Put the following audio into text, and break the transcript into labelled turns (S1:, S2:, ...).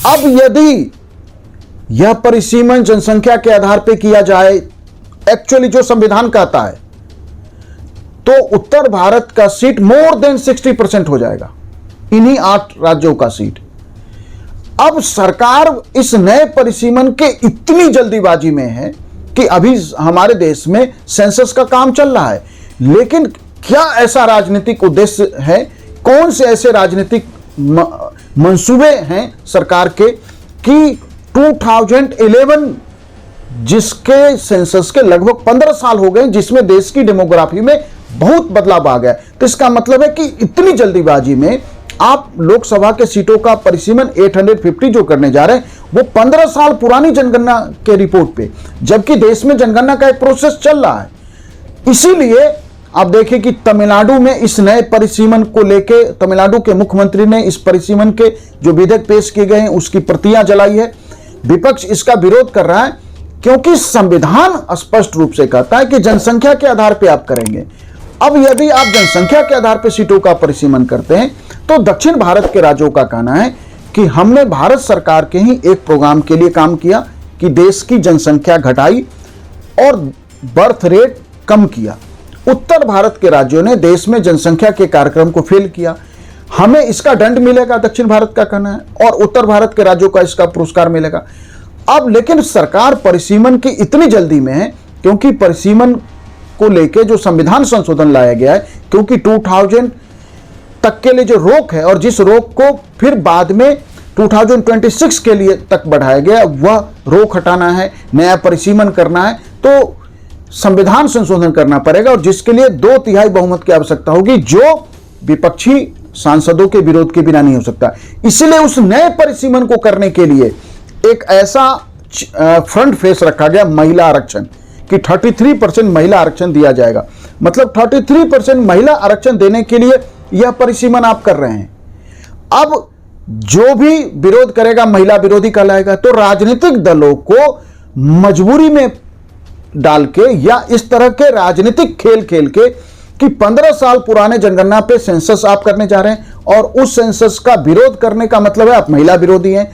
S1: अब यदि यह परिसीमन जनसंख्या के आधार पर किया जाए, एक्चुअली जो संविधान कहता है, तो उत्तर भारत का सीट मोर देन 60% हो जाएगा, इन्हीं 8 राज्यों का सीट। अब सरकार इस नए परिसीमन के इतनी जल्दीबाजी में है कि अभी हमारे देश में सेंसस का काम चल रहा है, लेकिन क्या ऐसा राजनीतिक उद्देश्य है, कौन से ऐसे राजनीतिक मंसूबे हैं सरकार के कि 2011 जिसके सेंसस के लगभग 15 साल हो गए, जिसमें देश की डेमोग्राफी में बहुत बदलाव आ गया, तो इसका मतलब है कि इतनी जल्दीबाजी में आप लोकसभा के सीटों का परिसीमन 850 जो करने जा रहे हैं वो 15 साल पुरानी जनगणना के रिपोर्ट पे, जबकि देश में जनगणना का एक प्रोसेस चल रहा है। इसीलिए आप देखिए कि तमिलनाडु में इस नए परिसीमन को लेके तमिलनाडु के मुख्यमंत्री ने इस परिसीमन के जो विधेयक पेश किए गए हैं उसकी प्रतियां जलाई है। विपक्ष इसका विरोध कर रहा है क्योंकि संविधान स्पष्ट रूप से कहता है कि जनसंख्या के आधार पर आप करेंगे। अब यदि आप जनसंख्या के आधार पर सीटों का परिसीमन करते हैं तो दक्षिण भारत के राज्यों का कहना है कि हमने भारत सरकार के ही एक प्रोग्राम के लिए काम किया कि देश की जनसंख्या घटाई और बर्थ रेट कम किया। उत्तर भारत के राज्यों ने देश में जनसंख्या के कार्यक्रम को फेल किया, हमें इसका दंड मिलेगा, दक्षिण भारत का कहना है, और उत्तर भारत के राज्यों का इसका पुरस्कार मिलेगा। अब लेकिन सरकार परिसीमन की इतनी जल्दी में है क्योंकि परिसीमन को लेके जो संविधान संशोधन लाया गया है, क्योंकि 2000 तक के लिए जो रोक है और जिस रोक को फिर बाद में 2026 के लिए तक बढ़ाया गया, वह रोक हटाना है, नया परिसीमन करना है, तो संविधान संशोधन करना पड़ेगा और जिसके लिए 2/3 बहुमत की आवश्यकता होगी, जो विपक्षी सांसदों के विरोध के बिना नहीं हो सकता। इसलिए उस नए परिसीमन को करने के लिए एक ऐसा फ्रंट फेस रखा गया महिला आरक्षण कि 33% महिला आरक्षण दिया जाएगा। मतलब 33% महिला आरक्षण देने के लिए यह परिसीमन आप कर रहे हैं। अब जो भी विरोध करेगा महिला विरोधी कहलाएगा, तो राजनीतिक दलों को मजबूरी में डाल के या इस तरह के राजनीतिक खेल खेल के कि 15 साल पुराने जनगणना पे सेंसस आप करने जा रहे हैं और उस सेंसस का विरोध करने का मतलब है आप महिला विरोधी हैं।